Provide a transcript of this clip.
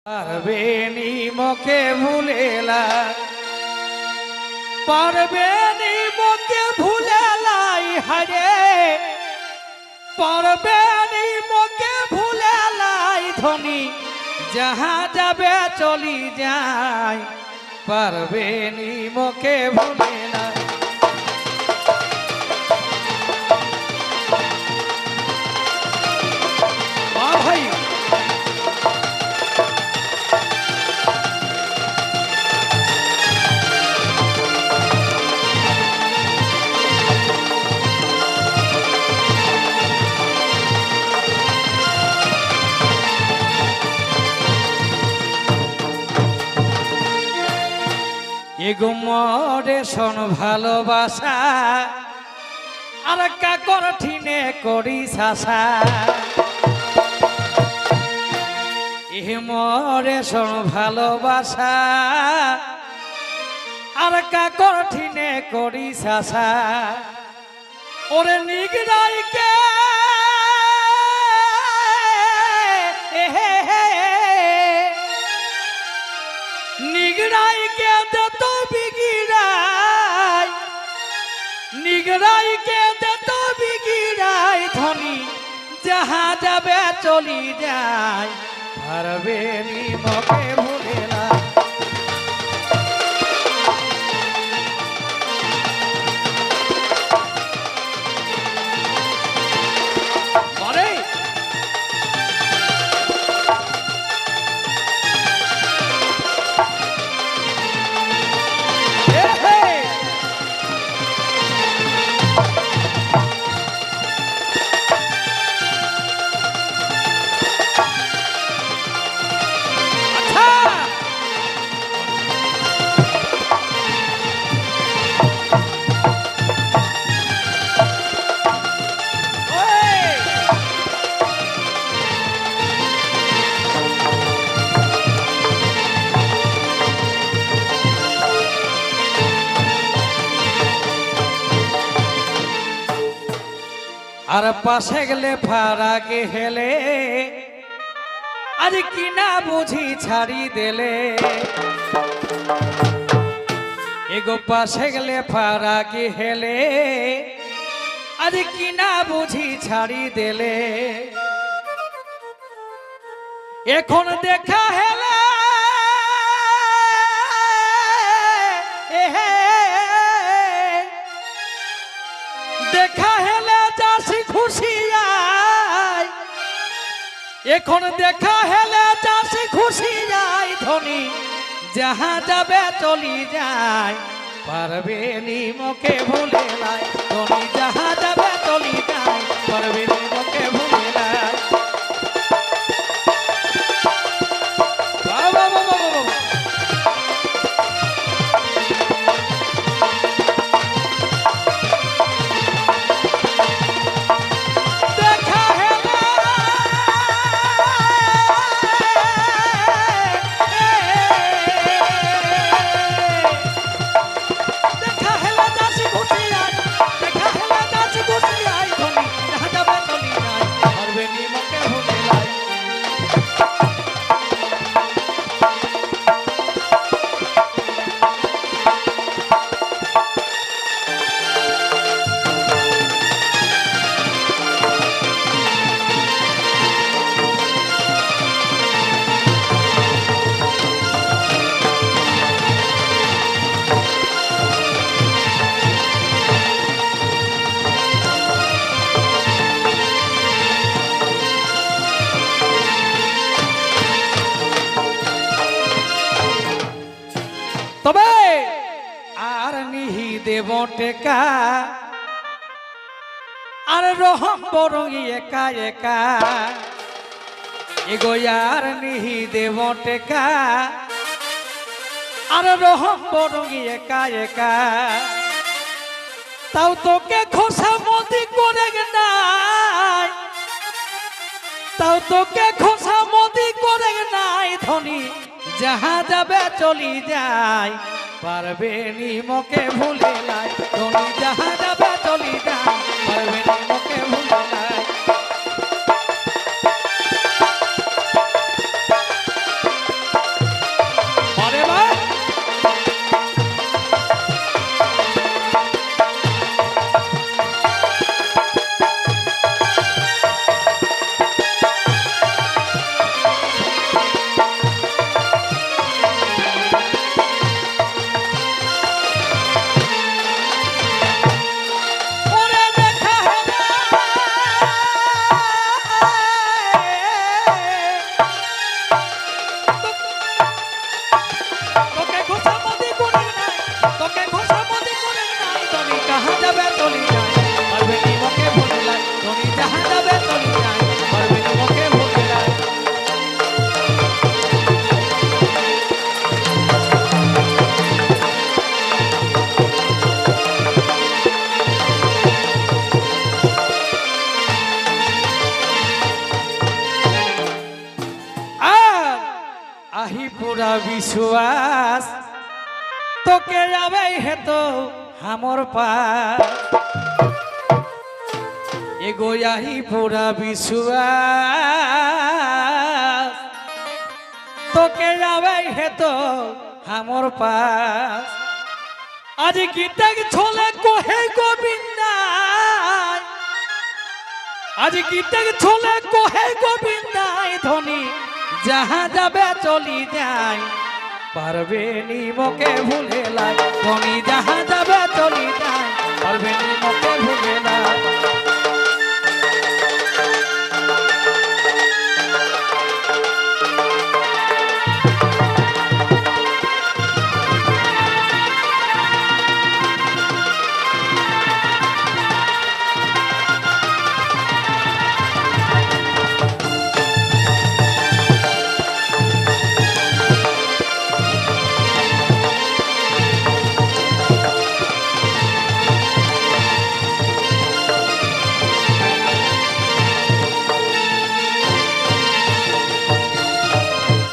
পারবে নি মোকে ভুলেলা, পারবে নি মোকে ভুলেলাই হারে, পারবে নি মোকে ভুলেলাই ধনী যাহা যাবে চলি যায়, পারবে নি মোকে ভুলেলা। ভাই এগো মরে শোন ভালোবাসা আর কাকর ঠিনে করি শাসা, এ মরে শোন ভালোবাসা আর কাকর ঠিনে করি শাসা। ওরে নিগড়াইকে নিগড়াইকে দে তো বিগিড়াই, নিগড়াইকে দে তো বিগিড়াই ধনী যাহা যাবে চলি যায়, পারবে নি মোকে ভুলেলা। আর পাশে গেলে ফারাকে হেলে আজ কিনা বুঝি ছাড়ি দেলে, এগো পাশে গেলে ফারাকে হেলে আজ কিনা বুঝি ছাড়ি দেলে। এখন দেখা হেলে দেখা হেলে যাসি খুশিয়াই, এখন দেখা হেলে যাসি খুশিয়াই ধনী যাহা যাবে চলি যায়, পারবে নি মোকে ভুলেলাই ধনী যাহা যাবে চলি যায়, পারবে নি মোকে ভুলেলাই। বাবা বাবা বাবা তবে আর নিহি দেব টেকা আর রহম বরং একা একা, এগো আর নিহি দেব টেকা আর রহম বরং একা একা। তাও তোকে খোসা মদি করে নাই, তাও তোকে খোসা মদি করে নাই ধনী যাহা যাবে চলি যায়, পারবে নি মোকে ভুলেলাই ধনী যাহা যাবে চলি যায়, পারবে নি মোকে ভুলেলাই। আহি পুরা বিশ্বাস তোকে যাবে হেতো আমার পাস এগো আহি পুরা বিশ্বাস তোকে যাবে হেতো আমার পাস আজ গীতাকে ছোলে কোহে গোবিন্দায় আজ গীতাকে ছোলে কোহে গোবিন্দায় ধনী যাহা যাবে চলি যায় পারবে নি মোকে ভুলে লাই ধনী যাহা যাবে চলি যায় পারবে নি মোকে ভুলে লাই